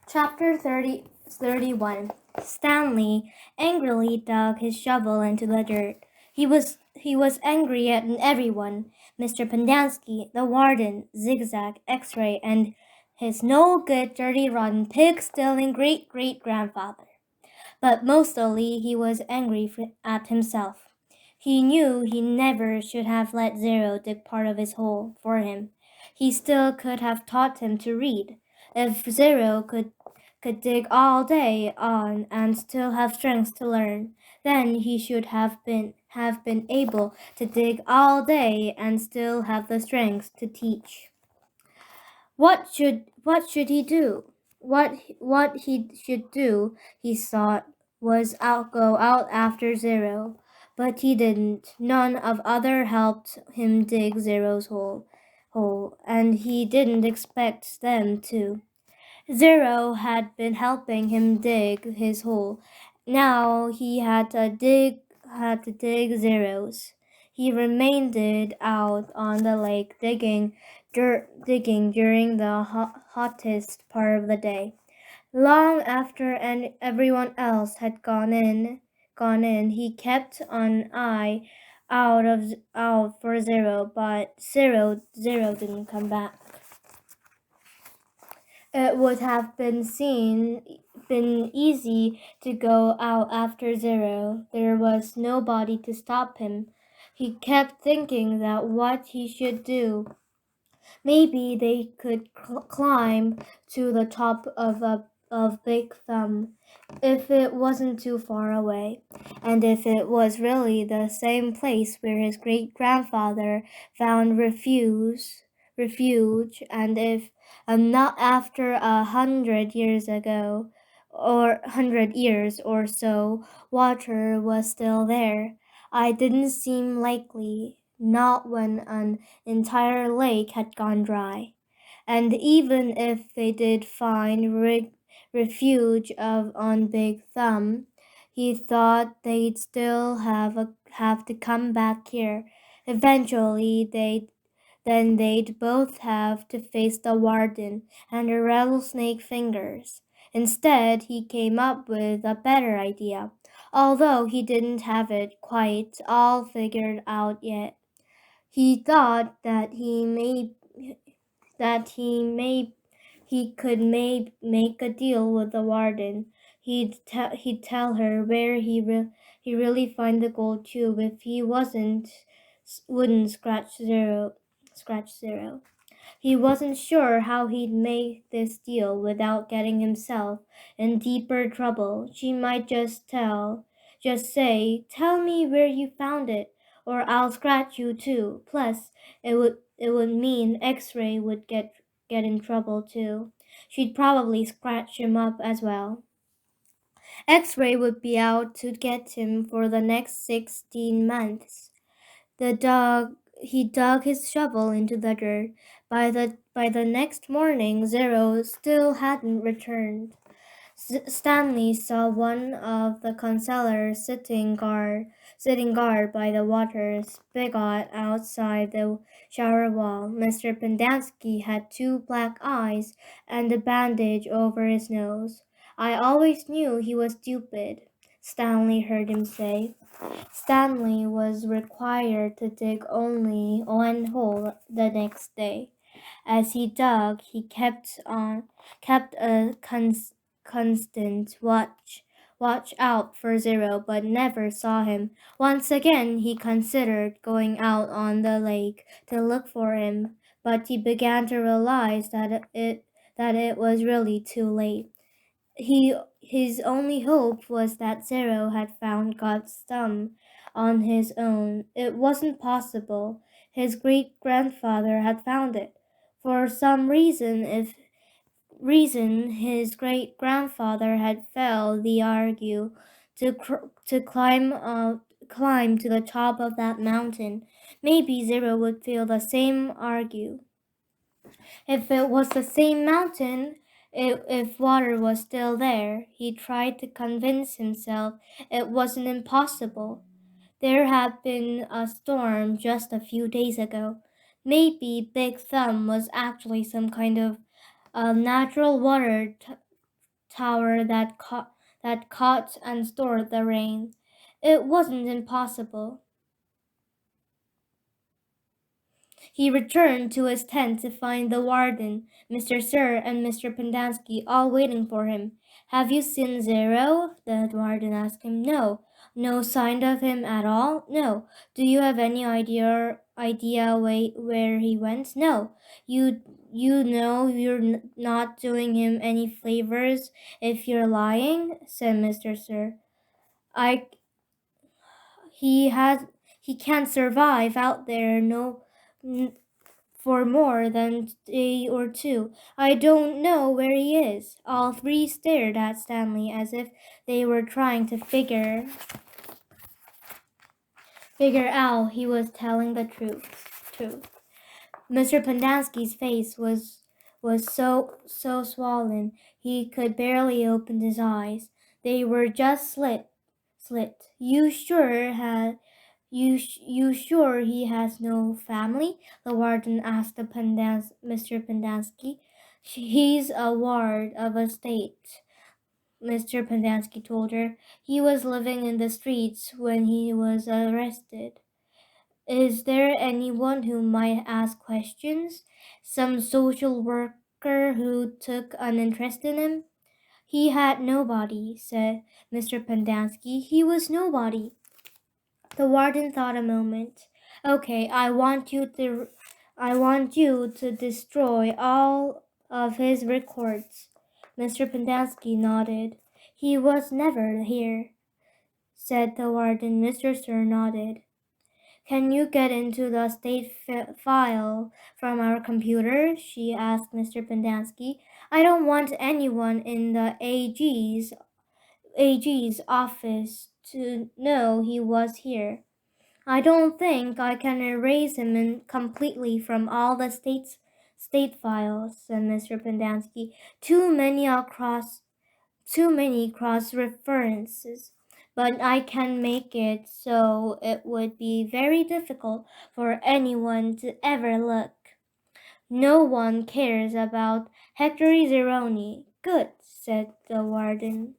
Chapter 31. Stanley angrily dug his shovel into the dirt. He was angry at everyone. Mr. Pendanski, the warden, Zigzag, X-Ray, and his no-good, dirty, rotten, pig-stealing great-great-grandfather. But mostly he was angry at himself. He knew he never should have let Zero dig part of his hole for him. He still could have taught him to read. If Zero could dig all day on and still have strength to learn, then he should have been able to dig all day and still have the strength to teach. What should he do? What he should do, he thought, was go out after Zero, but he didn't. None of other helped him dig Zero's hole, and he didn't expect them to. Zero had been helping him dig his hole. Now he had to dig Zero's. He remained out on the lake digging during the hottest part of the day. Long after everyone else had gone in, he kept an eye out for Zero, but Zero didn't come back. It would have been easy to go out after Zero. There was nobody to stop him. He kept thinking that what he should do. Maybe they could climb to the top of Big Thumb if it wasn't too far away, and if it was really the same place where his great-grandfather found refuge, and if not after 100 years ago, or 100 years or so, water was still there. I didn't seem likely, not when an entire lake had gone dry. And even if they did find refuge on Big Thumb, he thought they'd still have to come back here. Eventually, they'd both have to face the warden and the rattlesnake fingers. Instead, he came up with a better idea, although he didn't have it quite all figured out yet. He thought that he could make a deal with the warden. He'd tell her where he really find the gold tube if he wouldn't scratch Zero. He wasn't sure how he'd make this deal without getting himself in deeper trouble. She might just say, "Tell me where you found it, or I'll scratch you too." Plus, it would mean X-Ray would get in trouble too. She'd probably scratch him up as well. X-Ray would be out to get him for the next 16 months. He dug his shovel into the dirt. By the next morning, Zero still hadn't returned. Stanley saw one of the concealers sitting guard by the water spigot outside the shower wall. Mr. Pendanski had 2 black eyes and a bandage over his nose. "I always knew he was stupid," Stanley heard him say. Stanley was required to dig only one hole the next day. As he dug, he kept a constant watch out for Zero, but never saw him. Once again, he considered going out on the lake to look for him, but he began to realize that it was really too late. His only hope was that Zero had found God's thumb on his own. It wasn't possible. His great-grandfather had found it. For some reason, his great-grandfather had failed the argue to climb to the top of that mountain. Maybe Zero would feel the same argue. If it was the same mountain, if water was still there, he tried to convince himself it wasn't impossible. There had been a storm just a few days ago. Maybe Big Thumb was actually some kind of natural water tower that caught and stored the rain. It wasn't impossible. He returned to his tent to find the warden, Mr. Sir, and Mr. Pendanski all waiting for him. Have you seen Zero? The warden asked him. No. No sign of him at all? No. Do you have any idea where he went? No. You know you're not doing him any favors if you're lying, said Mr. Sir. I he has he can't survive out there for more than a day or two. I don't know where he is. All three stared at Stanley as if they were trying to figure out he was telling the truth. Mr. Pendanski's face was so swollen he could barely open his eyes. They were just slit. You sure he has no family? The warden asked Mr. Pendanski. He's a ward of a state, Mr. Pendanski told her. He was living in the streets when he was arrested. Is there anyone who might ask questions? Some social worker who took an interest in him? He had nobody, said Mr. Pendanski. He was nobody. The warden thought a moment. Okay, I want you to destroy all of his records. Mr. Pendanski nodded. He was never here, said the warden. Mr. Sir nodded. Can you get into the state file from our computer? She asked Mr. Pendanski. I don't want anyone in the AG's office to know he was here. I don't think I can erase him completely from all the state files, said Mr. Pendanski. Too many cross references. But I can make it so it would be very difficult for anyone to ever look. No one cares about Hector Zeroni. Good, said the warden.